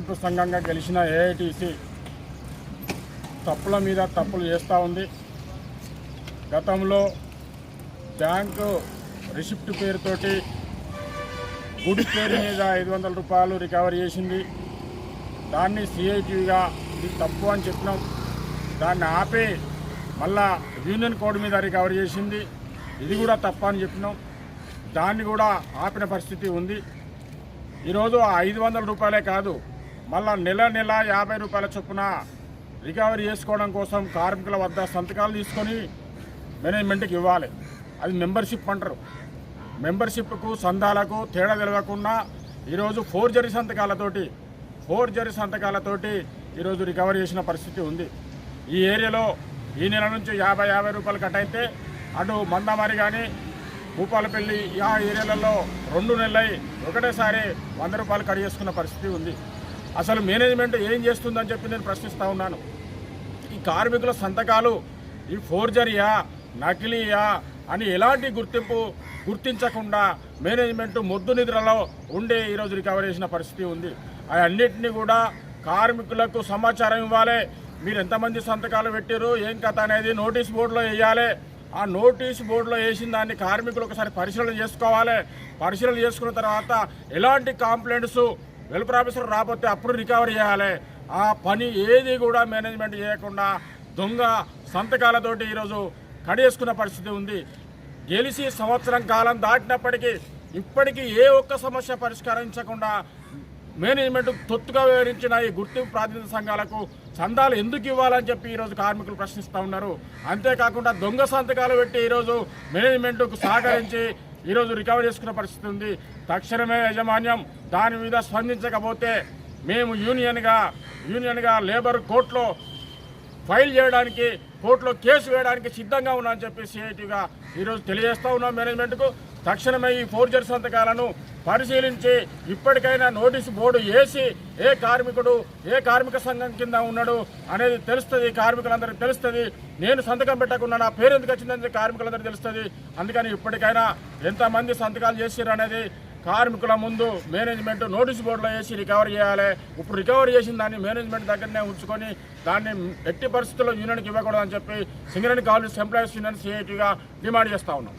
కార్మిక సంఘంగా గెలిచిన ఏఐటీసీ తప్పుల మీద తప్పులు చేస్తూ ఉంది. గతంలో బ్యాంకు రిసిప్ట్ పేరుతోటి గుడి పేరు మీద 500 రూపాయలు రికవరీ చేసింది. దాన్ని సిఐటిగా ఇది తప్పు అని చెప్పినాం. దాన్ని ఆపి మళ్ళా యూనియన్ కోడ్ మీద రికవరీ చేసింది. ఇది కూడా తప్పు అని చెప్పినాం. దాన్ని కూడా ఆపిన పరిస్థితి ఉంది. ఈరోజు 500 రూపాయలే కాదు, మళ్ళా నెల 50 రూపాయల చొప్పున రికవరీ చేసుకోవడం కోసం కార్మికుల వద్ద సంతకాలు తీసుకొని మేనేజ్మెంట్కి ఇవ్వాలి. అది మెంబర్షిప్ అంటారు. మెంబర్షిప్కు సందాలకు తేడా తెలియకుండా ఈరోజు ఫోర్జరీ సంతకాలతోటి ఈరోజు రికవరీ చేసిన పరిస్థితి ఉంది. ఈ ఏరియాలో ఈ నెల నుంచి 50 రూపాయలు కట్ అయితే అటు మందమారి కానీ భూపాలపల్లి ఆ ఏరియాలలో 2 నెలలై ఒకటేసారి 100 రూపాయలు కట్ చేసుకున్న పరిస్థితి ఉంది. అసలు మేనేజ్మెంట్ ఏం చేస్తుందని చెప్పి నేను ప్రశ్నిస్తూ ఉన్నాను. ఈ కార్మికుల సంతకాలు ఈ ఫోర్జరీయా నకిలీయా అని ఎలాంటి గుర్తించకుండా మేనేజ్మెంట్ మొద్దు నిద్రలో ఉండే ఈరోజు రికవరీ చేసిన పరిస్థితి ఉంది. అన్నింటినీ కూడా కార్మికులకు సమాచారం ఇవ్వాలి. మీరు ఎంతమంది సంతకాలు పెట్టారు ఏం కథ అనేది నోటీస్ బోర్డులో వేయాలి. ఆ నోటీస్ బోర్డులో వేసిన దాన్ని కార్మికులు ఒకసారి పరిశీలన చేసుకోవాలి. పరిశీలన చేసుకున్న తర్వాత ఎలాంటి కంప్లైంట్స్ వెల్ఫేర్ ఆఫీసర్ రాకపోతే అప్పుడు రికవరీ చేయాలి. ఆ పని ఏది కూడా మేనేజ్మెంట్ చేయకుండా దొంగ సంతకాలతోటి ఈరోజు కడిగేసుకున్న పరిస్థితి ఉంది. గెలిచి సంవత్సరం కాలం దాటినప్పటికీ ఇప్పటికీ ఏ ఒక్క సమస్య పరిష్కరించకుండా మేనేజ్మెంట్ తొత్తుగా వివరించిన ఈ గుర్తింపు ప్రాతినిధ్య సంఘాలకు చందాలు ఎందుకు ఇవ్వాలని చెప్పి ఈరోజు కార్మికులు ప్రశ్నిస్తూ ఉన్నారు. అంతేకాకుండా దొంగ సంతకాలు పెట్టి ఈరోజు మేనేజ్మెంట్కు సహకరించి ఈరోజు రికవరీ చేసుకున్న పరిస్థితి ఉంది. తక్షణమే యాజమాన్యం దాని మీద స్పందించకపోతే మేము యూనియన్గా లేబర్ కోర్టులో ఫైల్ చేయడానికి కోర్టులో కేసు వేయడానికి సిద్ధంగా ఉన్నామని చెప్పి సిఐటిగా ఈరోజు తెలియజేస్తూ ఉన్నాం. మేనేజ్మెంట్కు తక్షణమే ఈ ఫోర్జరీ సంతకాలను పరిశీలించి ఇప్పటికైనా నోటీసు బోర్డు వేసి ఏ కార్మిక సంఘం కింద ఉన్నాడు అనేది తెలుస్తుంది. కార్మికులందరికీ తెలుస్తుంది. నేను సంతకం పెట్టకుండా నా పేరు ఎందుకు వచ్చిందని కార్మికులందరికీ తెలుస్తుంది. అందుకని ఇప్పటికైనా ఎంతమంది సంతకాలు చేసారు అనేది కార్మికుల ముందు మేనేజ్మెంట్ నోటీసు బోర్డులో వేసి రికవరీ చేయాలి. ఇప్పుడు రికవరీ చేసిన దాన్ని మేనేజ్మెంట్ దగ్గరనే ఉంచుకొని దాన్ని ఎట్టి పరిస్థితుల్లో యూనియన్కి ఇవ్వకూడదని చెప్పి సింగరేణి కాలేజ్ ఎంప్లాయీస్ యూనియన్ సిఐటిగా డిమాండ్ చేస్తూ ఉన్నాం.